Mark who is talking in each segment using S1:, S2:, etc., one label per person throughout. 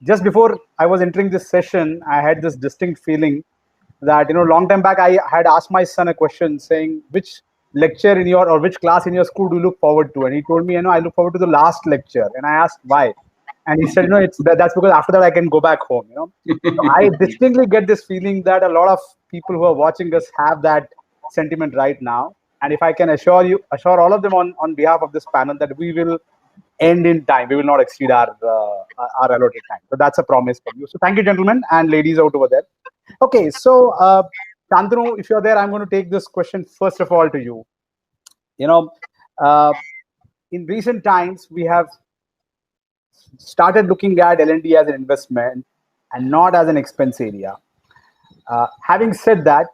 S1: just before I was entering this session, I had this distinct feeling that, long time back, I had asked my son a question saying, which lecture in your or which class in your school do you look forward to? And he told me, I look forward to the last lecture. And I asked why. And he said, that's because after that I can go back home. So I distinctly get this feeling that a lot of people who are watching us have that sentiment right now. And if I can assure all of them on behalf of this panel that we will end in time. We will not exceed our allotted time. So that's a promise from you. So thank you, gentlemen and ladies out over there. Okay, so Shantanu, if you're there, I'm going to take this question first of all to you. In recent times, we have started looking at L&D as an investment and not as an expense area. Having said that,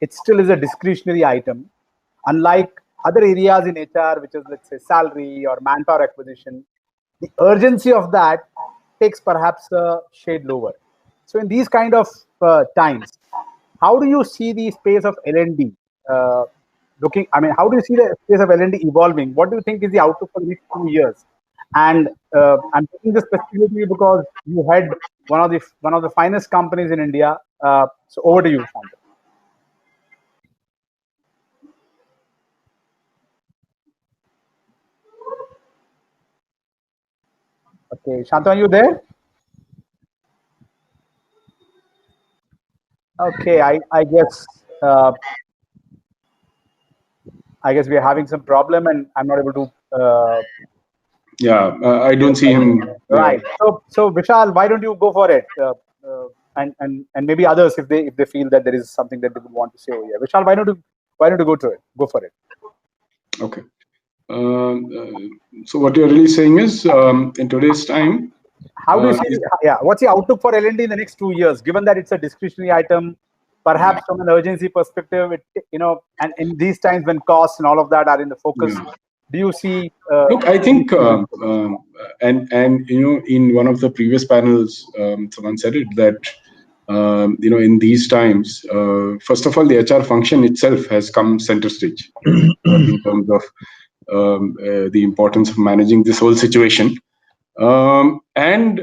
S1: it still is a discretionary item, unlike other areas in HR, which is, let's say, salary or manpower acquisition. The urgency of that takes perhaps a shade lower. So in these kind of times, how do you see the space of L&D how do you see the space of L&D evolving? What do you think is the outlook for the next 2 years? And I'm taking this specifically because you had one of the finest companies in India. So over to you, Shantanu. Okay, Shantanu, are you there? Okay, I guess we are having some problem, and I'm not able to.
S2: I don't see him.
S1: Right. So Vishal, why don't you go for it? And maybe others, if they feel that there is something that they would want to say over here. Vishal, why don't you go to it? Go for it.
S2: Okay. So what you're really saying is, in today's time,
S1: how do you see? What's the outlook for L&D in the next 2 years? Given that it's a discretionary item, perhaps from an urgency perspective, and in these times when costs and all of that are in the focus, do you see?
S2: Look, I think, and in one of the previous panels, someone said it that in these times, first of all, the HR function itself has come center stage in terms of the importance of managing this whole situation. And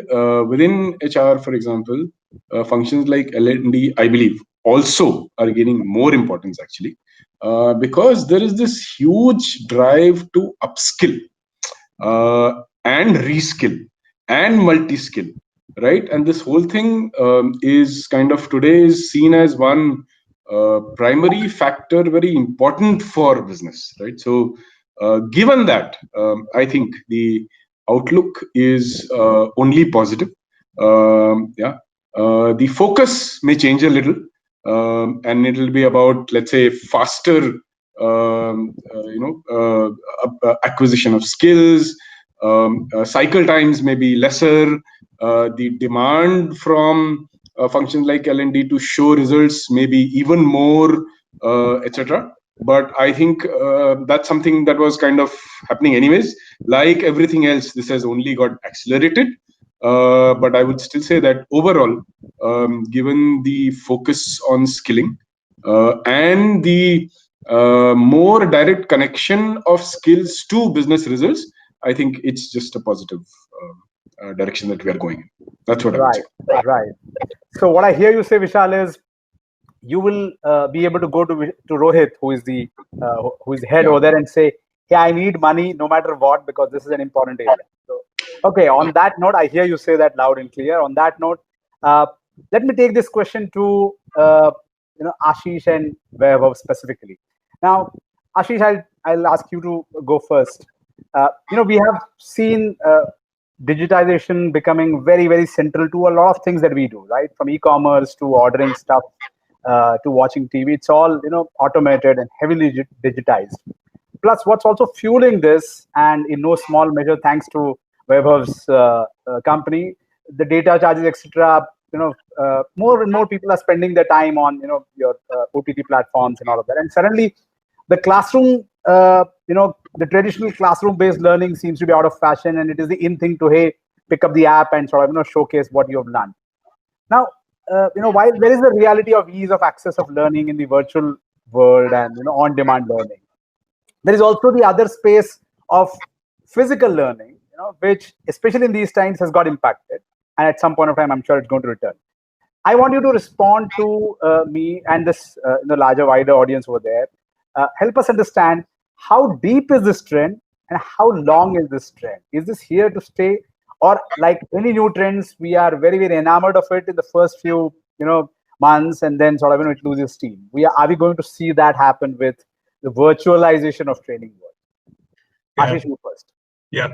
S2: within HR, for example, functions like L&D, I believe, also are gaining more importance actually, because there is this huge drive to upskill and reskill and multi-skill, right? And this whole thing is kind of today is seen as one primary factor, very important for business, right? So given that, I think the outlook is only positive. The focus may change a little, and it will be about, let's say, faster acquisition of skills. Cycle times may be lesser. The demand from functions like L&D to show results may be even more, etc. But I think that's something that was kind of happening anyways. Like everything else, this has only got accelerated. But I would still say that overall, given the focus on skilling and the more direct connection of skills to business results, I think it's just a positive direction that we are going in. That's what I would say.
S1: Right. So what I hear you say, Vishal, is you will be able to go to Rohit, who is the head over there, and say, "Hey, I need money no matter what, because this is an important area." So, okay. On that note, I hear you say that loud and clear. On that note, let me take this question to Ashish and Vaibhav specifically. Now, Ashish, I'll ask you to go first. We have seen digitization becoming very, very central to a lot of things that we do, right? From e-commerce to ordering stuff to watching TV. It's all automated and heavily digitized. Plus, what's also fueling this, and in no small measure thanks to Vaibhav's company, the data charges, etc. More and more people are spending their time on your OTT platforms and all of that, and suddenly the classroom, the traditional classroom-based learning seems to be out of fashion, and it is the in thing to pick up the app and sort of showcase what you have learned. Now, while there is the reality of ease of access of learning in the virtual world and on-demand learning, there is also the other space of physical learning, which especially in these times has got impacted. and at some point of time, I'm sure it's going to return. I want you to respond to me and this the larger, wider audience over there. Help us understand how deep is this trend and how long is this trend? Is this here to stay, or like any new trends, we are very, very enamored of it in the first few months, and then sort of it loses steam? Are we going to see that happen with the virtualization of training world? Ashish, you first.
S3: Yeah.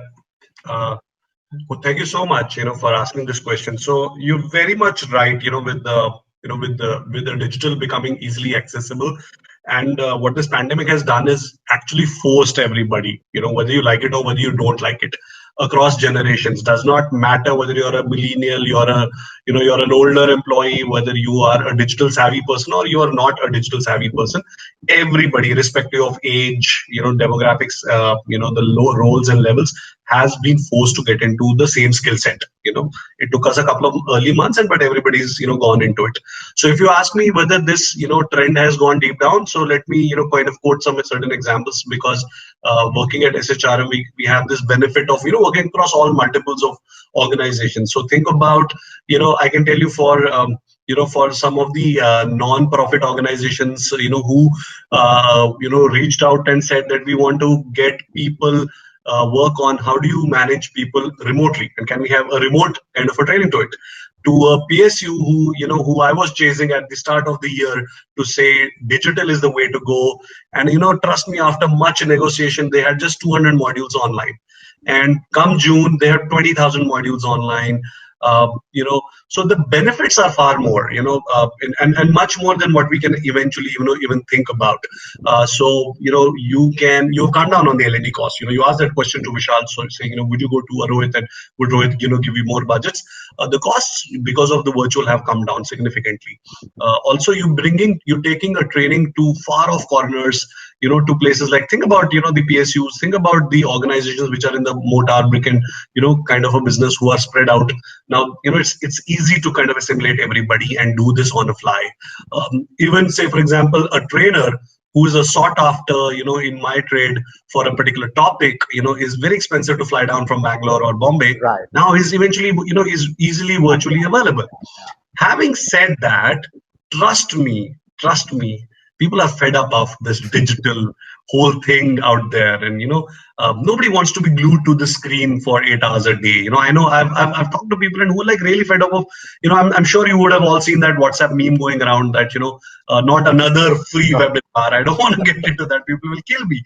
S3: Well, thank you so much, for asking this question. So you're very much right, with the digital becoming easily accessible. And what this pandemic has done is actually forced everybody, whether you like it or whether you don't like it, across generations. Does not matter whether you're a millennial, you're an older employee, whether you are a digital savvy person or you are not a digital savvy person. Everybody, irrespective of age, demographics, the low roles and levels, has been forced to get into the same skill set. It took us a couple of early months, but everybody's gone into it. So if you ask me whether this trend has gone deep down, so let me kind of quote some certain examples, because working at SHRM, we have this benefit of working across all multiples of organizations. So think about I can tell you for some of the non-profit organizations who reached out and said that we want to get people work on how do you manage people remotely, and can we have a remote kind of a training to it, to a PSU who I was chasing at the start of the year to say digital is the way to go. And trust me, after much negotiation, they had just 200 modules online, and come June they had 20,000 modules online. So the benefits are far more, and much more than what we can eventually, even think about. So you've come down on the L&D cost. You asked that question to Vishal, so saying, would you go to a Rohit, and would Rohit, give you more budgets? The costs because of the virtual have come down significantly. Also, you're taking a training to far off corners, to places like, think about, the PSUs, think about the organizations which are in the mortar, brick and, kind of a business who are spread out. Now, it's easy to kind of assimilate everybody and do this on the fly. Even say, for example, a trainer who is a sought after, in my trade for a particular topic, is very expensive to fly down from Bangalore or Bombay.
S1: Right.
S3: Now he's eventually, is easily virtually available. Having said that, trust me, people are fed up of this digital whole thing out there, and nobody wants to be glued to the screen for 8 hours a day. I know I've talked to people and who are like really fed up of, I'm sure you would have all seen that WhatsApp meme going around that not another free webinar. I don't want to get into that. People will kill me.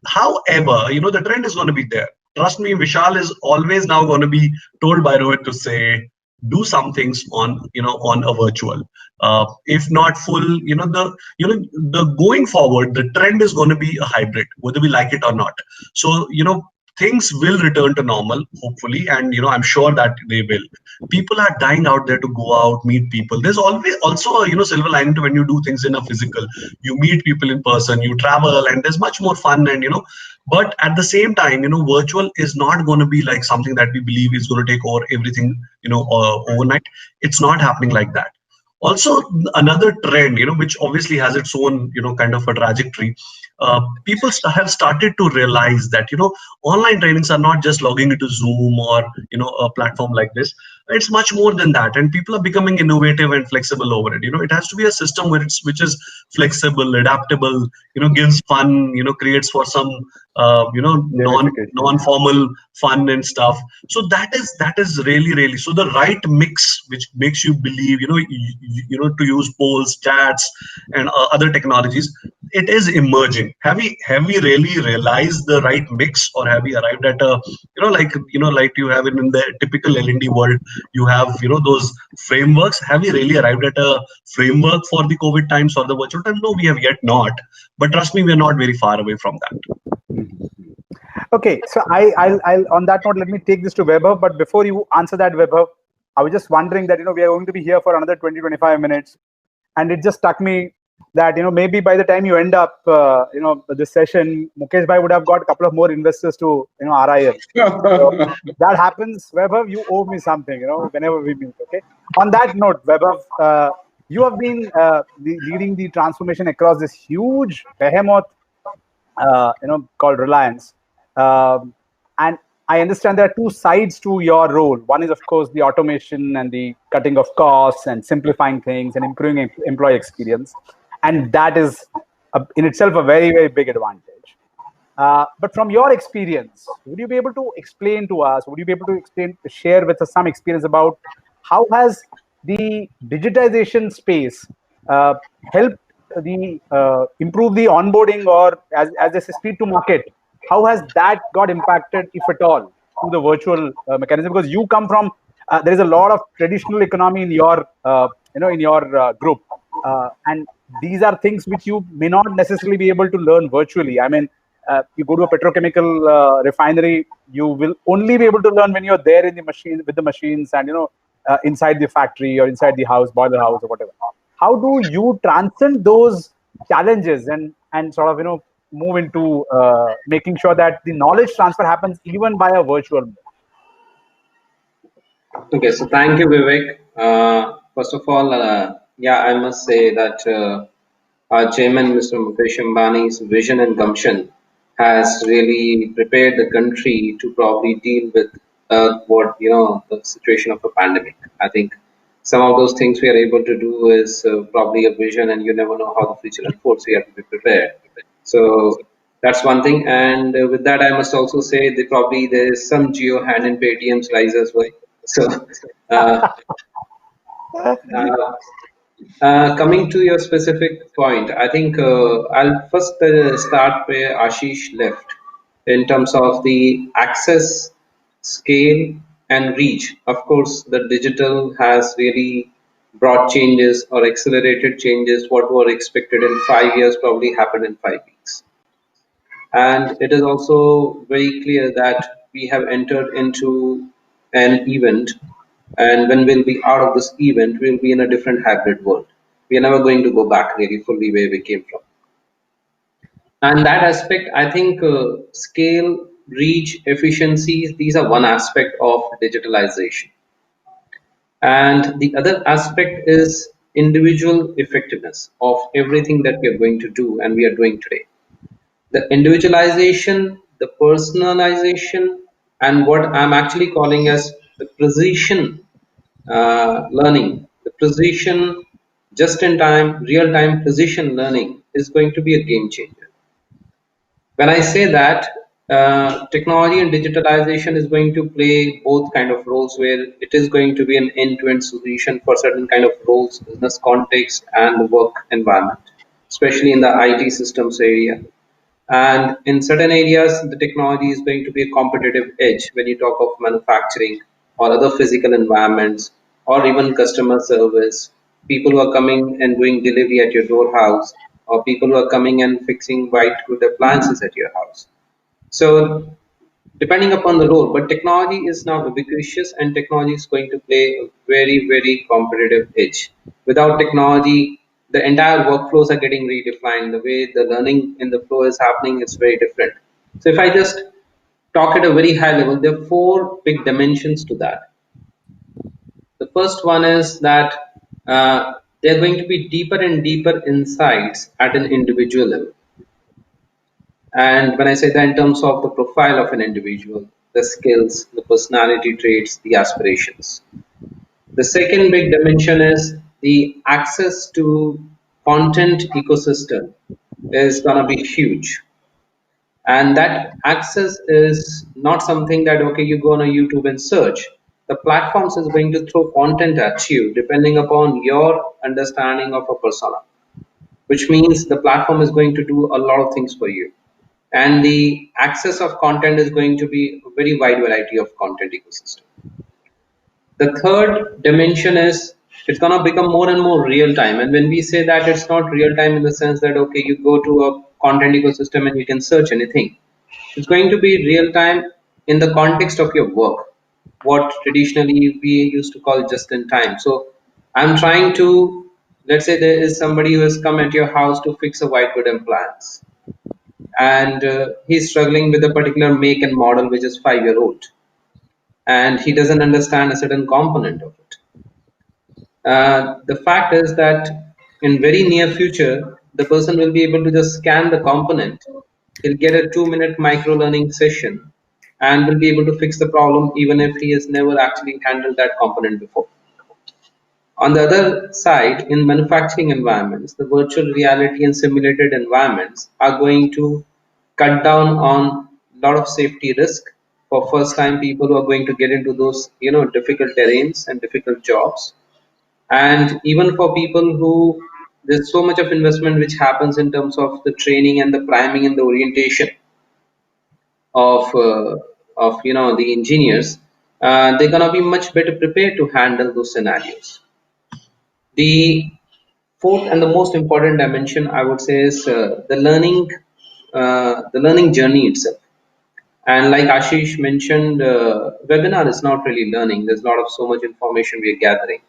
S3: However, the trend is going to be there. Trust me, Vishal is always now going to be told by Rohit to say, do some things on a virtual, if not full. The going forward, the trend is going to be a hybrid, whether we like it or not. So things will return to normal, hopefully, and I'm sure that they will. People are dying out there to go out, meet people. There's always also a silver lining to when you do things in a physical. You meet people in person, you travel, and there's much more fun. And but at the same time, virtual is not going to be like something that we believe is going to take over everything, overnight. It's not happening like that. Also, another trend, which obviously has its own, kind of a trajectory. People have started to realize that, online trainings are not just logging into Zoom or, a platform like this. It's much more than that. And people are becoming innovative and flexible over it. It has to be a system which is flexible, adaptable, gives fun, creates for some, non-formal fun and stuff. So that is really, so the right mix, which makes you believe, to use polls, chats, and other technologies, it is emerging. Have we really realized the right mix, or have we arrived at a, like you have it in the typical L&D world, you have, those frameworks. Have we really arrived at a framework for the COVID times or the virtual time? No, we have yet not. But trust me, we're not very far away from that.
S1: Okay, so I'll on that note, let me take this to Vaibhav. But before you answer that, Vaibhav, I was just wondering that, we are going to be here for another 20-25 minutes. And it just struck me that, maybe by the time you end up, this session, Mukesh Bhai would have got a couple of more investors to, RIL. So that happens, Vaibhav, you owe me something, whenever we meet, okay? On that note, Vaibhav, you have been leading the transformation across this huge behemoth, called Reliance. And I understand there are two sides to your role. One is, of course, the automation and the cutting of costs and simplifying things and improving employee experience. And that is in itself a very, very big advantage. But from your experience, would you be able to explain to us, would you be able to share with us some experience about how has the digitization space helped the improve the onboarding, or as they say, speed to market? How has that got impacted, if at all, through the virtual mechanism? Because you come from, there is a lot of traditional economy in your, in your group, and these are things which you may not necessarily be able to learn virtually. I mean, you go to a petrochemical refinery, you will only be able to learn when you're there in the machine with the machines, and inside the factory or inside the house, boiler house or whatever. How do you transcend those challenges and sort of move into making sure that the knowledge transfer happens even by a virtual mode?
S4: Okay, so thank you, Vivek. First of all, yeah, I must say that our chairman, Mr. Mukesh Ambani's vision and gumption has really prepared the country to probably deal with the situation of a pandemic. I think some of those things we are able to do is probably a vision, and you never know how the future unfolds. We have to be prepared. So that's one thing. And with that, I must also say that probably there is some geo hand in Paytm's rise as well. So, uh, coming to your specific point, I think I'll first start where Ashish left in terms of the access, scale, and reach. Of course, the digital has really brought changes or accelerated changes. What were expected in 5 years probably happened in 5 weeks. And it is also very clear that we have entered into an event, and when we'll be out of this event, we'll be in a different hybrid world. We are never going to go back really fully where we came from. And that aspect, I think scale, reach, efficiencies, these are one aspect of digitalization. And the other aspect is individual effectiveness of everything that we are going to do and we are doing today. The individualization, the personalization, and what I'm actually calling as the precision learning, the precision, just in time, real time precision learning is going to be a game changer. When I say that, technology and digitalization is going to play both kind of roles, where it is going to be an end-to-end solution for certain kind of roles, business context, and the work environment, especially in the IT systems area. And in certain areas, the technology is going to be a competitive edge when you talk of manufacturing or other physical environments or even customer service. People who are coming and doing delivery at your door house, or people who are coming and fixing white good appliances at your house. So depending upon the role, but technology is now ubiquitous and technology is going to play a very, very competitive edge. Without technology, the entire workflows are getting redefined. The way the learning in the flow is happening is very different. So if I just talk at a very high level, there are four big dimensions to that. The first one is that there are going to be deeper and deeper insights at an individual level. And when I say that in terms of the profile of an individual, the skills, the personality traits, the aspirations. The second big dimension is the access to content ecosystem is going to be huge. And that access is not something that, okay, you go on a YouTube and search. The platforms is going to throw content at you depending upon your understanding of a persona, which means the platform is going to do a lot of things for you. And the access of content is going to be a very wide variety of content ecosystem. The third dimension is it's going to become more and more real time. And when we say that, it's not real time in the sense that, okay, you go to a content ecosystem and you can search anything. It's going to be real time in the context of your work, what traditionally we used to call just in time. So I'm trying to, let's say there is somebody who has come at your house to fix a white good appliance, and he's struggling with a particular make and model which is 5 year old, and he doesn't understand a certain component of it. The fact is that in very near future, the person will be able to just scan the component. He'll get a 2-minute micro learning session, and will be able to fix the problem even if he has never actually handled that component before. On the other side, in manufacturing environments, the virtual reality and simulated environments are going to cut down on a lot of safety risk for first time people who are going to get into those difficult terrains and difficult jobs. And even for people who, there's so much of investment which happens in terms of the training and the priming and the orientation of the engineers, they're gonna be much better prepared to handle those scenarios. The fourth and the most important dimension, I would say, is the learning journey itself. And like Ashish mentioned, webinar is not really learning. There's a lot of so much information we are gathering.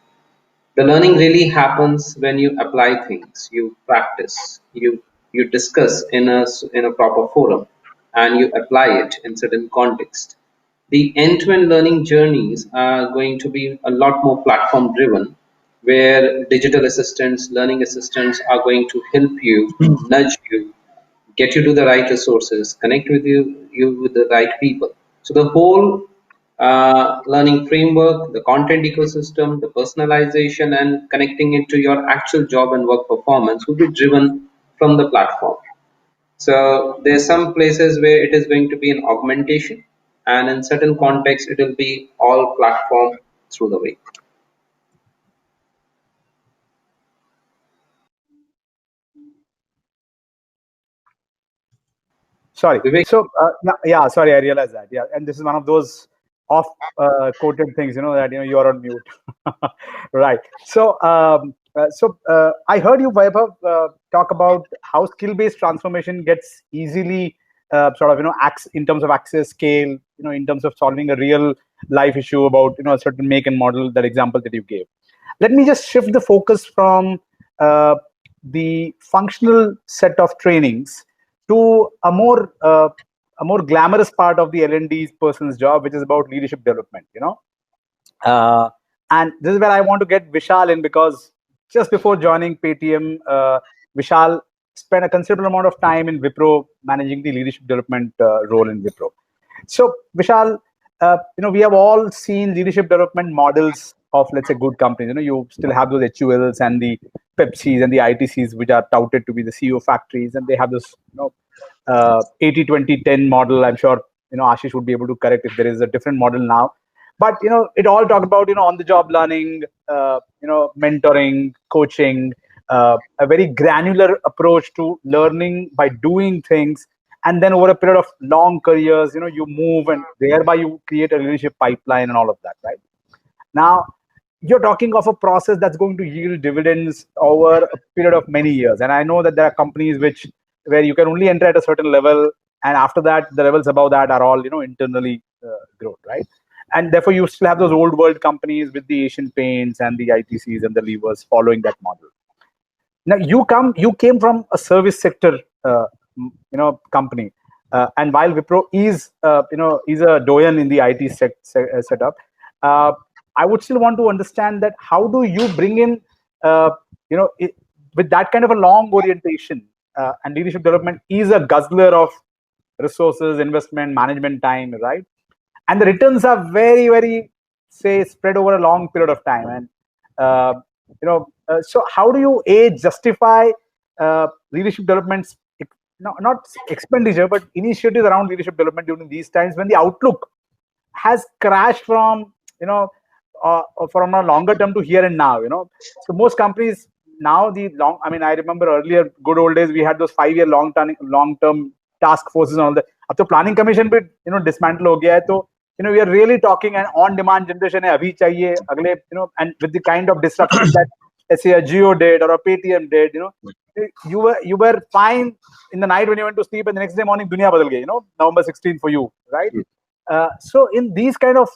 S4: The learning really happens when you apply things, you practice, you discuss in a proper forum, and you apply it in certain context. The end-to-end learning journeys are going to be a lot more platform driven, where digital assistants, learning assistants are going to help you, nudge you, get you to the right resources, connect with you with the right people. So the whole learning framework, the content ecosystem, the personalization, and connecting it to your actual job and work performance will be driven from the platform. So there's some places where it is going to be an augmentation, and in certain contexts, it will be all platform through the way.
S1: Sorry.
S4: Vivek?
S1: So yeah, sorry, I realized that. Yeah, and this is one of those off quoted things, that you're on mute. Right. So I heard you, Vaibhav, talk about how skill-based transformation gets easily sort of in terms of access, scale, in terms of solving a real life issue about a certain make and model. That example that you gave. Let me just shift the focus from the functional set of trainings to a more glamorous part of the L&D person's job, which is about leadership development. And this is where I want to get Vishal in, because just before joining Paytm, Vishal spent a considerable amount of time in Wipro managing the leadership development role in Wipro. So Vishal, we have all seen leadership development models of, let's say, good companies. You still have those HULs and the Pepsis and the ITCs, which are touted to be the CEO factories, and they have this 80-20-10 model. I'm sure Ashish would be able to correct if there is a different model now. But it all talked about on-the-job learning, mentoring, coaching, a very granular approach to learning by doing things, and then over a period of long careers, you move, and thereby you create a leadership pipeline and all of that, right? Now, you're talking of a process that's going to yield dividends over a period of many years. And I know that there are companies where you can only enter at a certain level, and after that, the levels above that are all internally grown, right? And therefore, you still have those old world companies with the Asian Paints and the ITCs and the levers following that model. Now, you came from a service sector, company, and while Wipro is a doyen in the IT setup, I would still want to understand that how do you bring in, with that kind of a long orientation, and leadership development is a guzzler of resources, investment, management time, right? And the returns are very, very, say, spread over a long period of time. And, so how do you, justify leadership development's, not expenditure, but initiatives around leadership development during these times when the outlook has crashed from, from a longer term to here and now, So most companies now, I remember earlier, good old days, we had those 5-year long-term task forces and all that. Ab to planning commission bit, dismantle ho gaya hai, so, we are really talking an on-demand generation hai, abhi chahiye, agle, and with the kind of disruption that, let's say, a Jio did or a Paytm did, you were fine in the night when you went to sleep, and the next day morning, dunya badal gayi, November 16 for you, right? So in these kind of,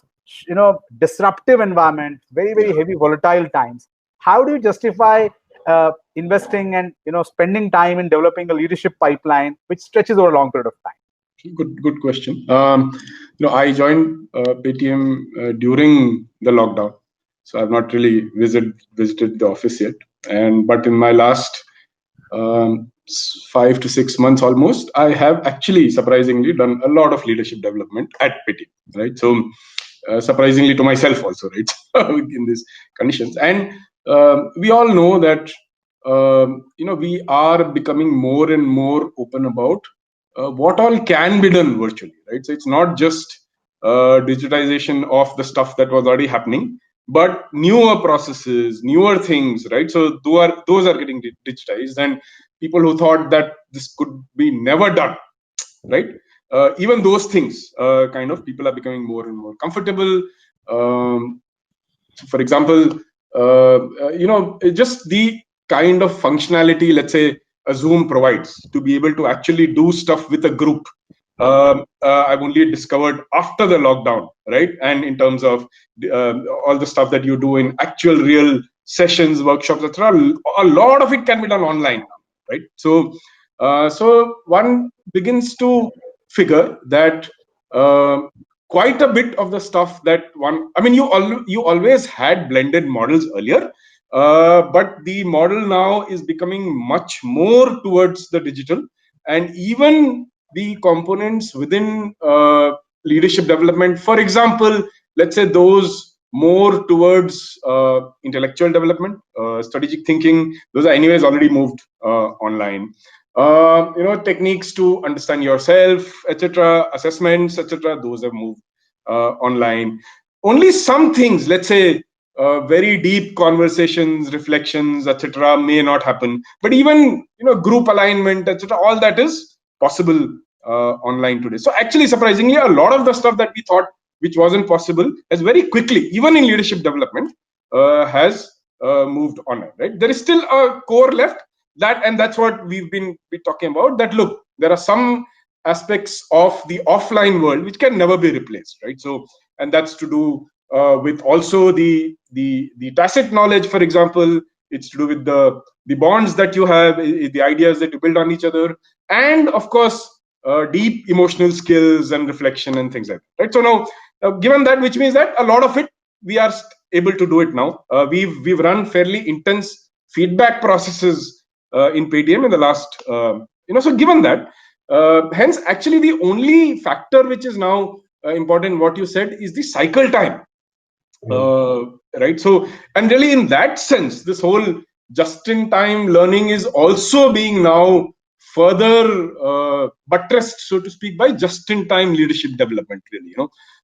S1: disruptive environment, very, very heavy, volatile times, how do you justify investing and spending time in developing a leadership pipeline which stretches over a long period of time?
S2: Good question. I joined Paytm during the lockdown, so I've not really visited the office yet. But in my last 5 to 6 months almost, I have actually surprisingly done a lot of leadership development at Paytm, right? So surprisingly to myself also, right? In these conditions. And we all know that we are becoming more and more open about what all can be done virtually, right? So it's not just digitization of the stuff that was already happening, but newer processes, newer things, right? So those are getting digitized, and people who thought that this could be never done, right? Even those things, kind of people are becoming more and more comfortable. So for example, just the kind of functionality, let's say, a Zoom provides to be able to actually do stuff with a group. I've only discovered after the lockdown, right? And in terms of all the stuff that you do in actual real sessions, workshops, etc., a lot of it can be done online now, right? So one begins to figure that quite a bit of the stuff that you always had blended models earlier, but the model now is becoming much more towards the digital, and even the components within leadership development, for example, let's say those more towards intellectual development, strategic thinking, those are anyways already moved online. Techniques to understand yourself, etc., assessments, etc., those have moved online. Only some things, let's say very deep conversations, reflections, etc., may not happen, but even group alignment, etc., all that is possible online today. So actually, surprisingly, a lot of the stuff that we thought which wasn't possible has very quickly, even in leadership development, has moved on, right? There is still a core left, and that's what we've been talking about, that look, there are some aspects of the offline world which can never be replaced, right? So, and that's to do with also the tacit knowledge, for example. It's to do with the bonds that you have, the ideas that you build on each other, and of course deep emotional skills and reflection and things like that, right? So now, given that, which means that a lot of it we are able to do it now. We've run fairly intense feedback processes in Paytm in the last so given that, hence actually the only factor which is now important, what you said, is the cycle time, right? So, and really in that sense, this whole just-in-time learning is also being now further buttressed, so to speak, by just-in-time leadership development, really.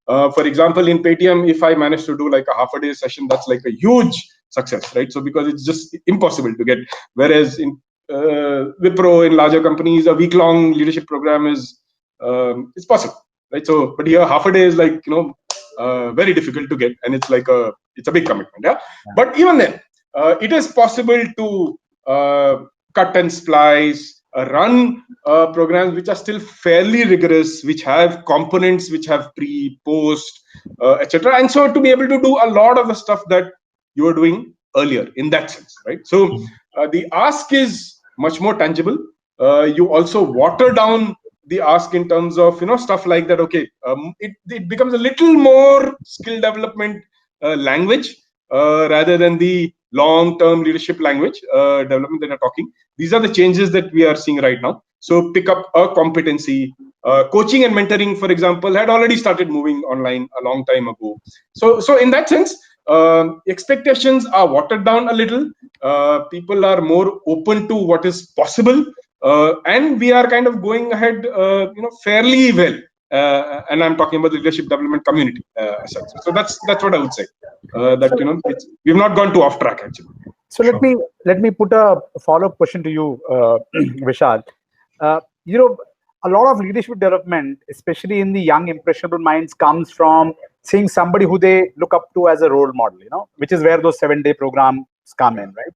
S2: For example, in Paytm, if I manage to do like a half-a-day session, that's like a huge success, right? So because it's just impossible to get, whereas in Wipro, in larger companies, a week-long leadership program is it's possible, right? So, but here half a day is like very difficult to get, and it's a big commitment, yeah. But even then, it is possible to cut and splice, run programs which are still fairly rigorous, which have components which have pre, post, etc. And so to be able to do a lot of the stuff that you were doing earlier in that sense, right? So the ask is much more tangible. You also water down the ask in terms of stuff like that. Okay, it becomes a little more skill development language rather than the long-term leadership language development that you're talking. These are the changes that we are seeing right now. So pick up a competency. Coaching and mentoring, for example, had already started moving online a long time ago. So in that sense, expectations are watered down a little. People are more open to what is possible, and we are kind of going ahead, fairly well. And I'm talking about the leadership development community. So that's what I would say. We've not gone too off track actually.
S1: So let me put a follow-up question to you, Vishal. A lot of leadership development, especially in the young impressionable minds, comes from seeing somebody who they look up to as a role model, which is where those 7-day programs come in, right?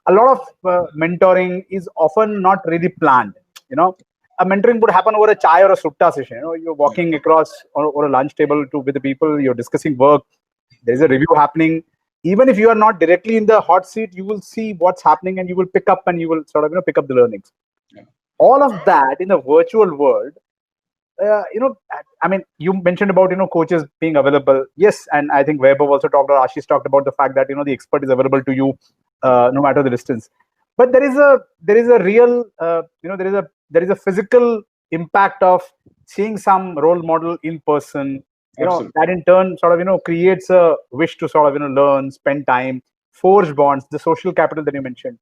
S1: A lot of mentoring is often not really planned. A mentoring would happen over a chai or a sutta session. You're walking across or a lunch table with the people, you're discussing work, there's a review happening. Even if you are not directly in the hot seat, you will see what's happening and you will pick up and you will sort of pick up the learnings. Yeah. All of that in a virtual world, you mentioned about coaches being available. Yes, and I think Vaibhav also talked, or Ashish talked about the fact that the expert is available to you no matter the distance. but there is a real there is a physical impact of seeing some role model in person.
S2: Absolutely.
S1: That in turn sort of creates a wish to sort of learn, spend time, forge bonds, the social capital that you mentioned.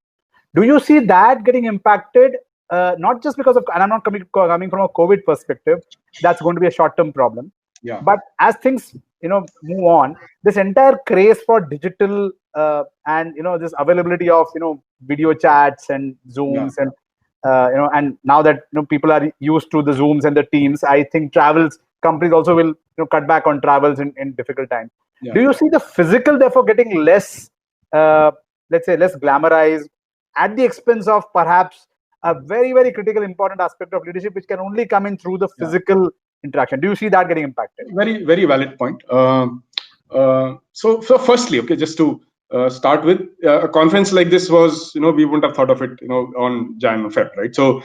S1: Do you see that getting impacted? Not just because of, and I'm not coming from a COVID perspective, that's going to be a short-term problem.
S2: Yeah.
S1: But as things move on, this entire craze for digital and this availability of video chats and Zooms and and now that people are used to the Zooms and the Teams, I think travels companies also will cut back on travels in difficult times.
S2: Yeah.
S1: Do you see the physical therefore getting less, let's say, less glamorized at the expense of perhaps a very, very critical, important aspect of leadership, which can only come in through the physical interaction? Do you see that getting impacted?
S2: Very, very valid point. So firstly, okay, just to start with, a conference like this was, we wouldn't have thought of it, on Jan or Feb, right? So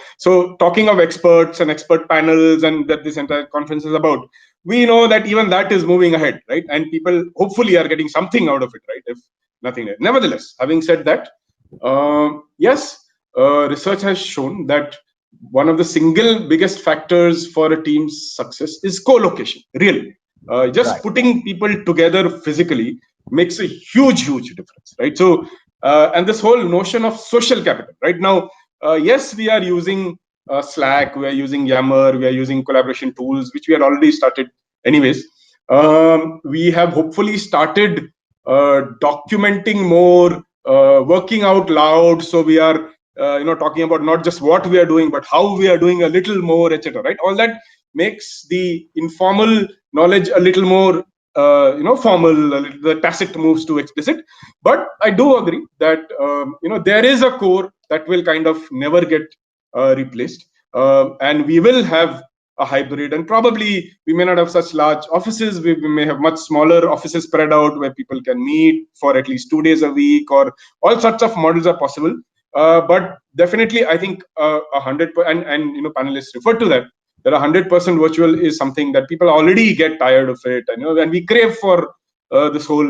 S2: talking of experts and expert panels and that this entire conference is about, we know that even that is moving ahead, right? And people hopefully are getting something out of it, right? If nothing else. Nevertheless, having said that, yes, research has shown that one of the single biggest factors for a team's success is co-location. Really, just putting people together physically makes a huge difference, right? So, and this whole notion of social capital, right? Now, yes, we are using Slack, we are using Yammer, we are using collaboration tools, which we had already started anyways. We have hopefully started documenting more, working out loud. So we are talking about not just what we are doing, but how we are doing a little more, etc. Right? All that makes the informal knowledge a little more, formal. The tacit moves to explicit. But I do agree that there is a core that will kind of never get replaced, and we will have a hybrid, and probably we may not have such large offices. We may have much smaller offices spread out where people can meet for at least 2 days a week, or all sorts of models are possible. But definitely, I think 100%, and panelists refer to that 100% virtual is something that people already get tired of it, and we crave for this whole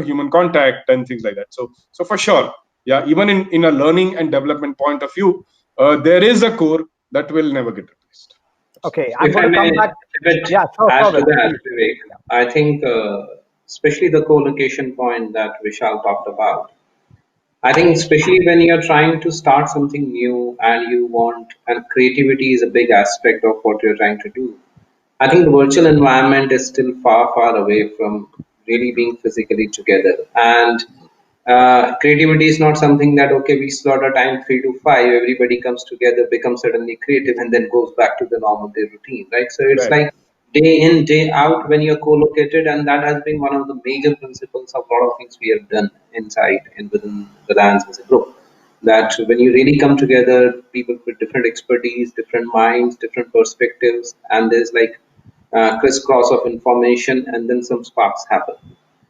S2: human contact and things like that. So for sure, yeah, even in a learning and development point of view, there is a core that will never get replaced.
S1: Okay, I'm going to come back.
S4: Yeah, sure. Add to that, Vivek. I think, especially the co-location point that Vishal talked about. I think, especially when you're trying to start something new and and creativity is a big aspect of what you're trying to do. I think the virtual environment is still far away from really being physically together. And creativity is not something that, okay, we slot a time 3 to 5, everybody comes together, becomes suddenly creative, and then goes back to the normal day routine, right? So it's like day in, day out when you're co-located, and that has been one of the major principles of a lot of things we have done inside and within Reliance as a group. That when you really come together, people with different expertise, different minds, different perspectives, and there's like crisscross of information, and then some sparks happen.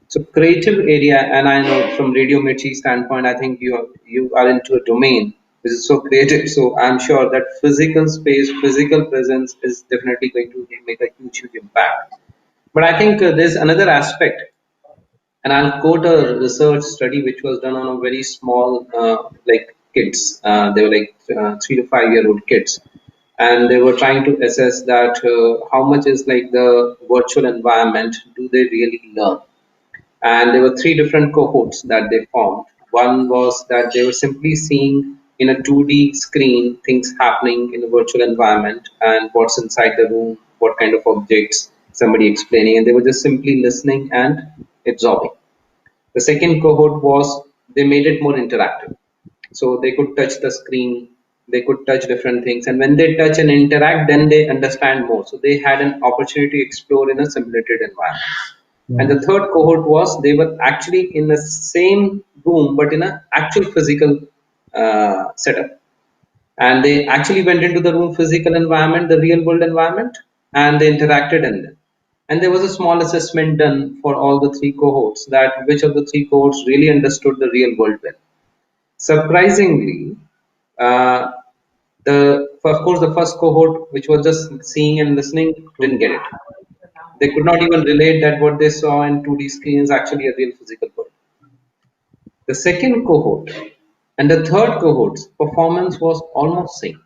S4: So creative area, and I know from Radio Mirchi standpoint, I think you are into a domain which is so creative. So I'm sure that physical space, physical presence is definitely going to make a huge impact. But I think there's another aspect, and I'll quote a research study which was done on a very small, like kids. They were like 3 to 5 year old kids, and they were trying to assess that how much is like the virtual environment do they really learn. And there were 3 different cohorts that they formed. One was that they were simply seeing in a 2D screen things happening in a virtual environment and what's inside the room, what kind of objects, somebody explaining, and they were just simply listening and absorbing. The second cohort was they made it more interactive. So they could touch the screen, they could touch different things, and when they touch and interact, then they understand more. So they had an opportunity to explore in a simulated environment. And the third cohort was they were actually in the same room but in an actual physical setup. And they actually went into the room physical environment, the real world environment, and they interacted in them. And there was a small assessment done for all the 3 cohorts that which of the 3 cohorts really understood the real world well. Surprisingly, of course, the first cohort, which was just seeing and listening, didn't get it. They could not even relate that what they saw in 2D screen is actually a real physical world. The second cohort, And the third cohort's performance was almost same.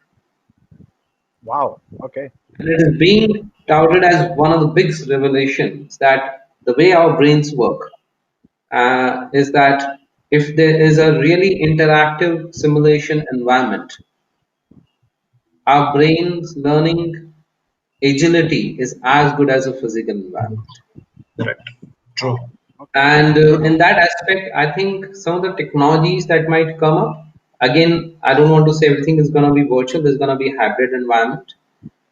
S1: Wow. Okay.
S4: And it is being touted as one of the big revelations that the way our brains work is that if there is a really interactive simulation environment, our brain's learning agility is as good as a physical environment.
S3: Correct. True.
S4: And in that aspect, I think some of the technologies that might come up, again, I don't want to say everything is going to be virtual, there's going to be a hybrid environment.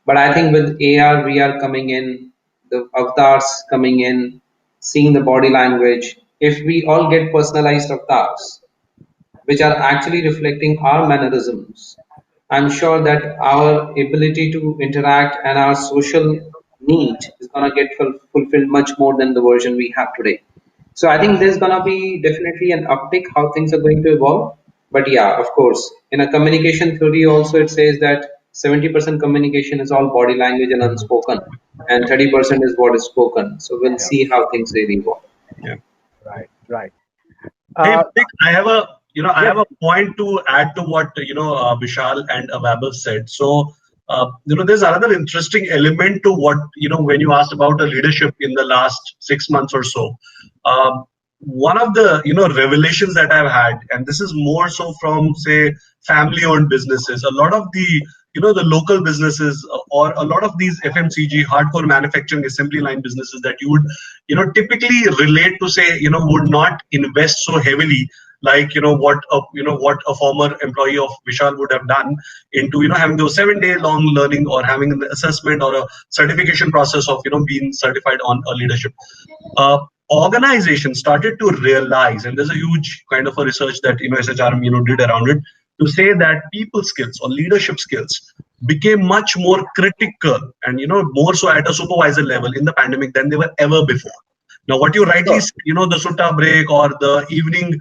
S4: But I think with AR, VR coming in, the avatars coming in, seeing the body language, if we all get personalized avatars, which are actually reflecting our mannerisms, I'm sure that our ability to interact and our social need is going to get fulfilled much more than the version we have today. So I think there's going to be definitely an uptick how things are going to evolve. But yeah, of course, in a communication theory also it says that 70% communication is all body language and unspoken, and 30% is what is spoken. So we'll
S1: Yeah.
S4: see how things really evolve.
S3: Yeah.
S1: Right. Right.
S3: Hey,
S1: Uh,
S3: Vivek, I have a I
S1: yes.
S3: have a point to add to what Vishal and Vaibhav said. So there's another interesting element to what when you asked about the leadership in the last 6 months or so. Um, One of the revelations that I've had, and this is more so from say family-owned businesses, a lot of the the local businesses or a lot of these FMCG hardcore manufacturing assembly line businesses that you would typically relate to say would not invest so heavily like what a former employee of Vishal would have done into having those 7-day long learning or having an assessment or a certification process of being certified on a leadership. Organizations started to realize, and there's a huge kind of a research that SHRM did around it, to say that people skills or leadership skills became much more critical and more so at a supervisor level in the pandemic than they were ever before. Now, what you rightly
S4: Sure.
S3: said, the sutta break or the evening,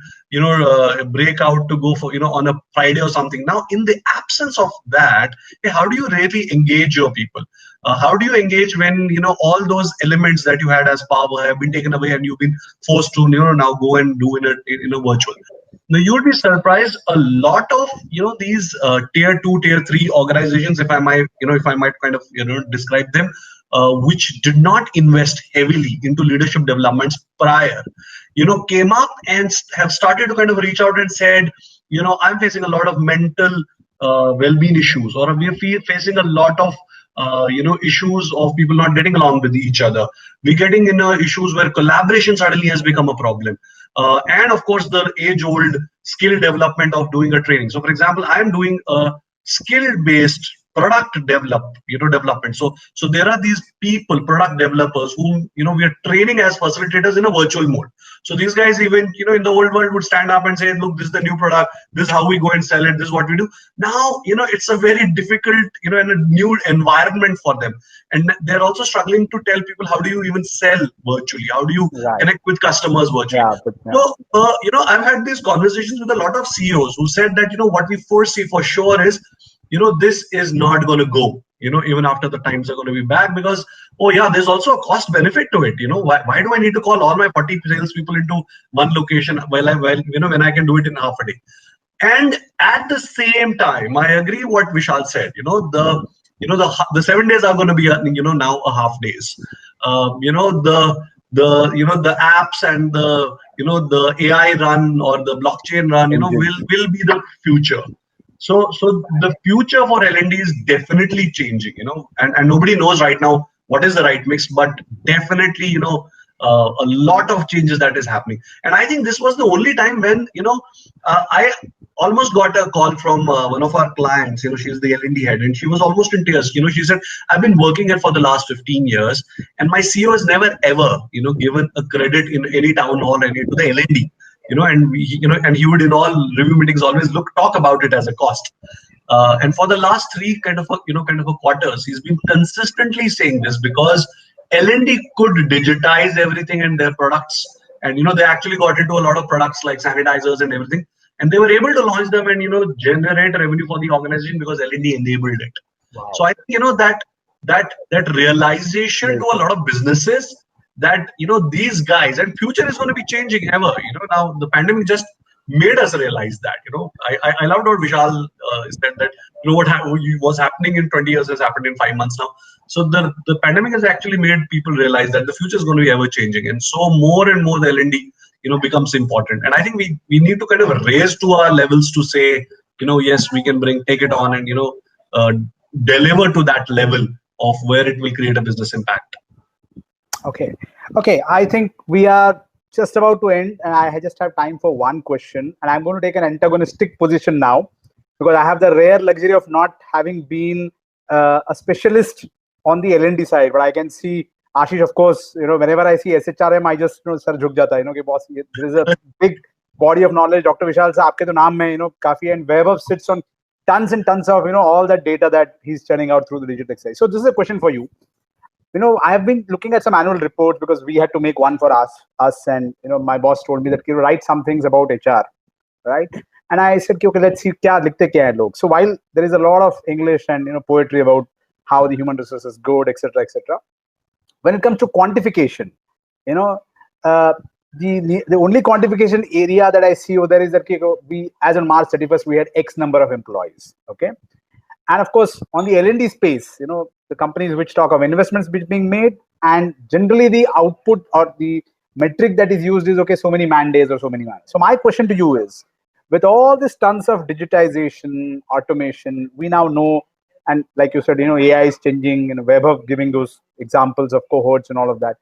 S3: break out to go for, on a Friday or something. Now, in the absence of that, hey, how do you really engage your people? How do you engage when, all those elements that you had as power have been taken away and you've been forced to, now go and do in a virtual? Now, you would be surprised a lot of, these tier 2, tier 3 organizations, if I might, kind of, describe them, which did not invest heavily into leadership developments prior, came up and have started to kind of reach out and said, I'm facing a lot of mental well-being issues, or we're facing a lot of issues of people not getting along with each other. We're getting issues where collaboration suddenly has become a problem. And of course, the age-old skill development of doing a training. So, for example, I'm doing a skill-based product development. So there are these people, product developers, whom we are training as facilitators in a virtual mode. So these guys, even in the old world, would stand up and say, look, this is the new product, this is how we go and sell it, this is what we do. Now it's a very difficult and a new environment for them, and they're also struggling to tell people how do you even sell virtually, how do you
S1: Right.
S3: connect with customers virtually.
S1: Yeah. But, yeah.
S3: So I've had these conversations with a lot of CEOs who said that what we foresee for sure is this is not going to go, even after the times are going to be back, because, oh yeah, there's also a cost benefit to it. Why do I need to call all my 40 salespeople into one location when I can do it in half a day? And at the same time, I agree what Vishal said, the 7 days are going to be, now a half days. The apps and the AI run or the blockchain run, will be the future. So the future for L&D is definitely changing, and nobody knows right now what is the right mix, but definitely, a lot of changes that is happening. And I think this was the only time when, I almost got a call from one of our clients, she's the L&D head, and she was almost in tears. She said, I've been working here for the last 15 years, and my CEO has never ever, given a credit in any town hall to the L&D. And he would in all review meetings always talk about it as a cost. And for the last 3 kind of a quarters, he's been consistently saying this, because L&D could digitize everything in their products, and they actually got into a lot of products like sanitizers and everything, and they were able to launch them and generate revenue for the organization because L&D enabled it.
S1: Wow.
S3: So I think that realization to a lot of businesses that these guys, and future is going to be changing ever. Now the pandemic just made us realize that. I loved what Vishal said, that what was happening in 20 years has happened in 5 months now. So the pandemic has actually made people realize that the future is going to be ever changing, and so more and more the L&D becomes important. And I think we need to kind of raise to our levels to say, yes, we can take it on and uh, deliver to that level of where it will create a business impact.
S1: Okay. I think we are just about to end, and I just have time for one question. And I'm going to take an antagonistic position now, because I have the rare luxury of not having been a specialist on the L&D side. But I can see Ashish, of course, whenever I see SHRM, I just sir jhuk jata hai, boss, there is a big body of knowledge. Dr. Vishal sir, aapke to naam mein, kafi, and Vaibhav sits on tons and tons of all that data that he's churning out through the digital exercise. So this is a question for you. I have been looking at some annual reports, because we had to make one for us, and my boss told me that write some things about HR, right? And I said, okay, let's see kya likhte kya hai log. So while there is a lot of English and poetry about how the human resources good, etc., when it comes to quantification, the only quantification area that I see over there is that we, as on March 31st, we had X number of employees. Okay. And of course, on the L&D space, the companies which talk of investments being made, and generally the output or the metric that is used is, okay, so many man days or so many man. So my question to you is, with all this tons of digitization, automation, we now know, and like you said, AI is changing, Vaibhav giving those examples of cohorts and all of that.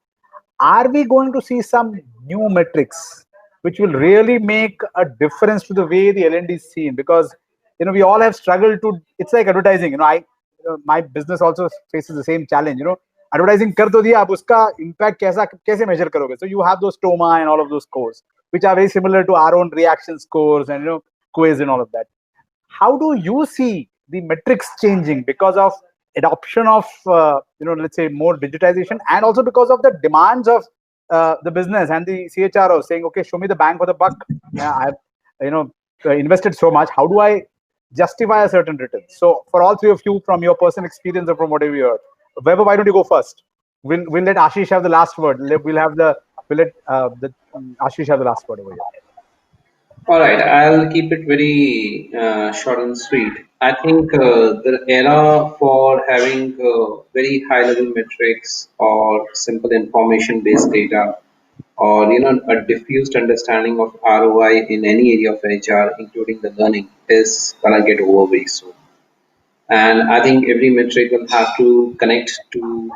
S1: Are we going to see some new metrics which will really make a difference to the way the L&D is seen? Because we all have struggled to. It's like advertising. My business also faces the same challenge. Advertising kar to diya, ab uska impact kaise measure karoge? So you have those TOMA and all of those scores, which are very similar to our own reaction scores and quiz and all of that. How do you see the metrics changing because of adoption of let's say more digitization, and also because of the demands of the business and the CHRO saying, okay, show me the bang for the buck. I've invested so much. How do I justify a certain return? So for all three of you, from your personal experience or from whatever you heard, Vaibhav, why don't you go first? We'll let Ashish have the last word. We'll let Ashish have the last word over here.
S4: All right, I'll keep it very short and sweet. I think the era for having very high-level metrics or simple information-based data, or a diffused understanding of ROI in any area of HR, including the learning, is gonna get over very soon. And I think every metric will have to connect to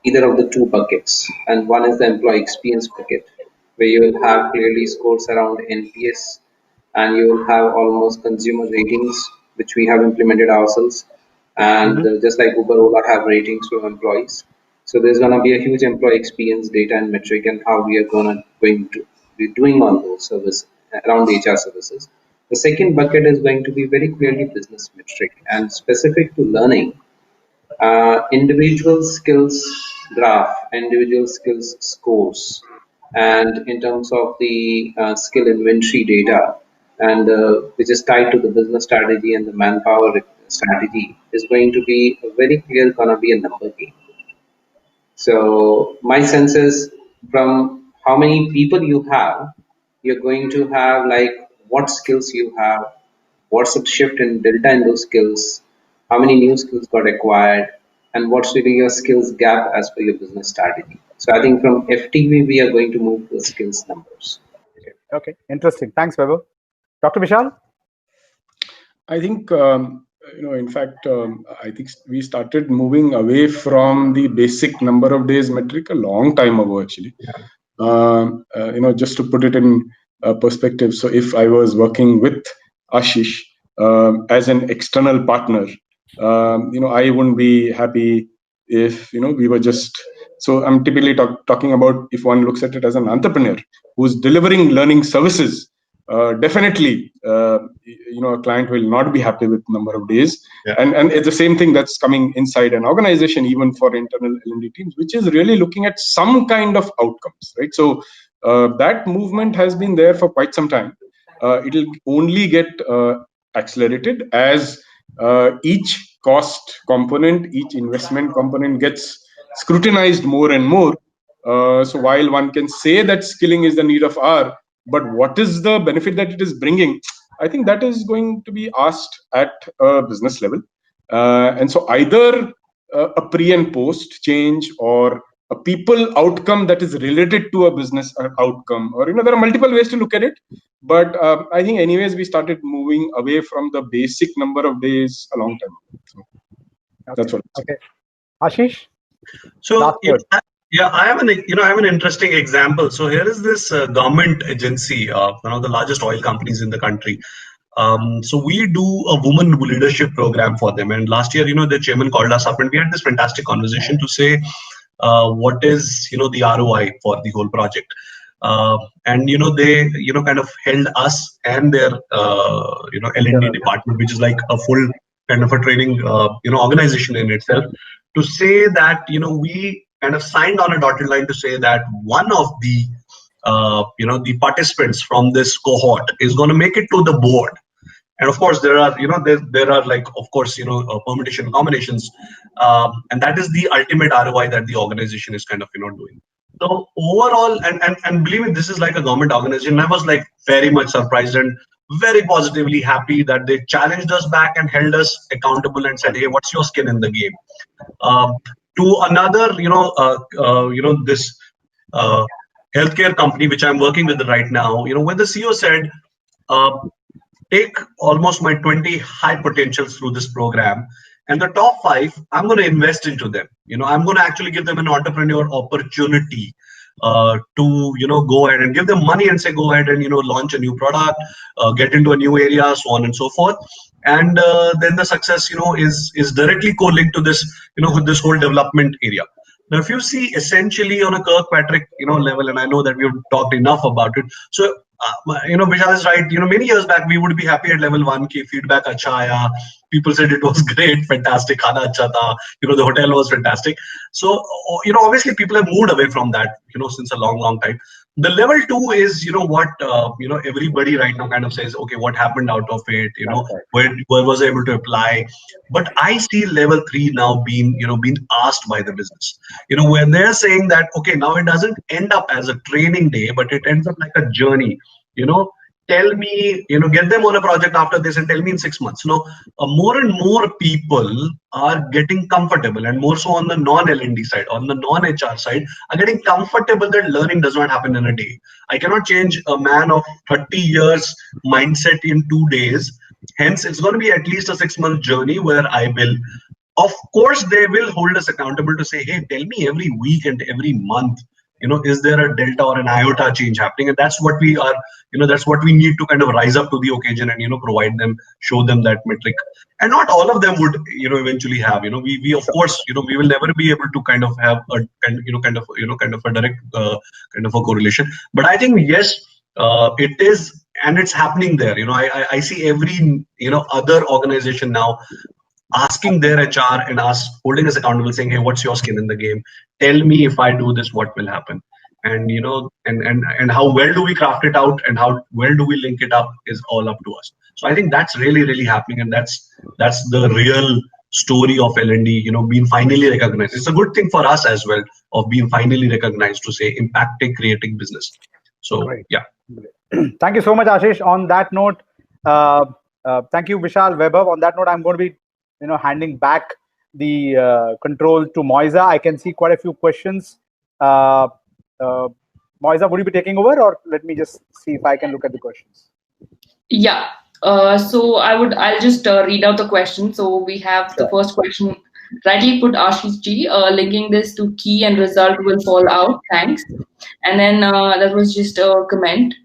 S4: either of the two buckets. And one is the employee experience bucket, where you will have clearly scores around NPS, and you will have almost consumer ratings, which we have implemented ourselves. And just like Uber, Ola have ratings for employees. So there's going to be a huge employee experience data and metric, and how we are going to be doing on those services around the HR services. The second bucket is going to be very clearly business metric and specific to learning. Individual skills graph, individual skills scores, and in terms of the skill inventory data, and which is tied to the business strategy and the manpower strategy, is going to be a very clear gonna be a number game. So my sense is, from how many people you have, you're going to have like what skills you have, what's the shift in delta in those skills, how many new skills got acquired, and what's really your skills gap as per your business strategy. So I think from FTV, we are going to move to the skills numbers.
S1: Okay. Interesting. Thanks, Vaibhav. Dr. Vishal?
S2: I think, in fact, I think we started moving away from the basic number of days metric a long time ago, actually. Just to put it in perspective. So if I was working with Ashish as an external partner, I wouldn't be happy if, we were just, so I'm typically talking about if one looks at it as an entrepreneur who's delivering learning services. Definitely, a client will not be happy with number of days, and it's the same thing that's coming inside an organization, even for internal L&D teams, which is really looking at some kind of outcomes, right? So that movement has been there for quite some time. It'll only get accelerated as each cost component, each investment component gets scrutinized more and more. So while one can say that skilling is the need of hour, but what is the benefit that it is bringing? I think that is going to be asked at a business level. And so either a pre and post change, or a people outcome that is related to a business outcome, or there are multiple ways to look at it. But I think anyways we started moving away from the basic number of days a long time ago. So that's what.
S1: Okay, Ashish.
S3: So I have an interesting example. So here is this government agency, one of the largest oil companies in the country. So we do a woman leadership program for them, and last year, the chairman called us up, and we had this fantastic conversation to say what is the ROI for the whole project. And they kind of held us and their L&D department, which is like a full kind of a training organization in itself, to say that we kind of signed on a dotted line to say that one of the the participants from this cohort is going to make it to the board. And of course, there are there are like, of course, permutation combinations, and that is the ultimate ROI that the organization is kind of doing. So overall, and believe me, this is like a government organization. I was like very much surprised and very positively happy that they challenged us back and held us accountable and said, "Hey, what's your skin in the game?" To another, this healthcare company which I'm working with right now, when the CEO said, take almost my 20 high potentials through this program, and the top 5, I'm going to invest into them. I'm going to actually give them an entrepreneur opportunity to go ahead and give them money and say, go ahead and launch a new product, get into a new area, so on and so forth. And then the success is directly co-linked to this with this whole development area. Now, if you see essentially on a Kirkpatrick level, and I know that we've talked enough about it, so Vishal is right. Many years back we would be happy at level 1 ki feedback acha aaya. People said it was great, fantastic, khana acha tha, the hotel was fantastic. So obviously people have moved away from that since a long time. The level 2 is what everybody right now kind of says, okay, what happened out of it, where was I able to apply? But I see level 3 now being asked by the business, when they're saying that, okay, now it doesn't end up as a training day, but it ends up like a journey. Tell me, get them on a project after this and tell me in 6 months. More and more people are getting comfortable, and more so on the non-L&D side, on the non-HR side, are getting comfortable that learning does not happen in a day. I cannot change a man of 30 years mindset in 2 days. Hence, it's going to be at least a 6-month journey where I will, of course, they will hold us accountable to say, hey, tell me every week and every month, is there a delta or an iota change happening? And that's what we are, that's what we need to kind of rise up to the occasion and, provide them, show them that metric. And not all of them would, eventually have, we of course, we will never be able to kind of have a, kind of a direct kind of a correlation. But I think, yes, it is, and it's happening there. I see every, other organization now asking their HR and holding us accountable, saying, hey, what's your skin in the game? Tell me if I do this, what will happen? And and how well do we craft it out, and how well do we link it up is all up to us. So I think that's really happening, and that's the real story of L&D, being finally recognized. It's a good thing for us as well, of being finally recognized to say impacting, creating business. So
S1: Great.
S3: Yeah.
S1: Thank you so much, Ashish. On that note, thank you, Vishal, Vaibhav. On that note, I'm going to be handing back the control to Moiza. I can see quite a few questions. Moiza, would you be taking over, or let me just see if I can look at the questions?
S5: Yeah. So I'll just read out the question. So we have the first question. Rightly put, Ashish Ji, linking this to key and result will fall out. Thanks. And then that was just a comment.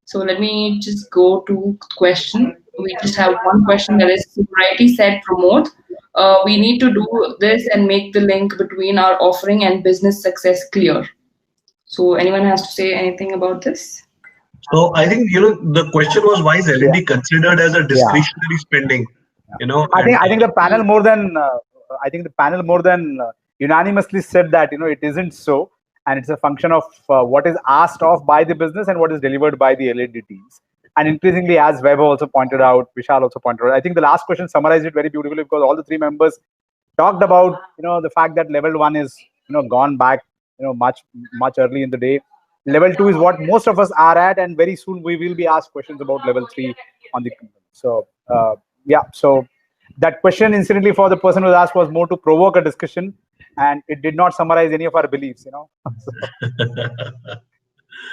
S5: So let me just go to question. We just have one question, that is, Variety said promote. We need to do this and make the link between our offering and business success clear. So anyone has to say anything about this?
S3: So I think the question was, why is L&D considered as a discretionary spending?
S1: I think the panel more than unanimously said that it isn't so, and it's a function of what is asked of by the business and what is delivered by the L&D teams. And increasingly, as Vaibhav also pointed out, Vishal also pointed out, I think the last question summarized it very beautifully, because all the 3 members talked about the fact that level 1 is gone back much early in the day. Level 2 is what most of us are at, and very soon we will be asked questions about level 3 on the. So yeah, so that question incidentally for the person who was asked was more to provoke a discussion, and it did not summarize any of our beliefs, you know. So,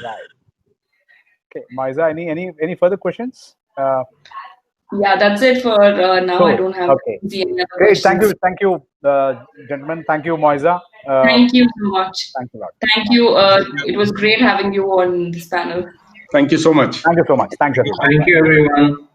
S1: right. Okay, Moiza, any further questions?
S5: Yeah, that's it for now.
S1: Cool.
S5: I don't have
S1: Okay.
S5: any other
S1: Great.
S5: questions.
S1: Thank you, gentlemen. Thank you, Moiza.
S5: Thank you so much.
S1: Thanks a lot.
S5: Thank you. It was great having you on this panel.
S2: Thank you so much.
S1: Thank you so much. Thanks, everyone.
S4: Thank you, everyone.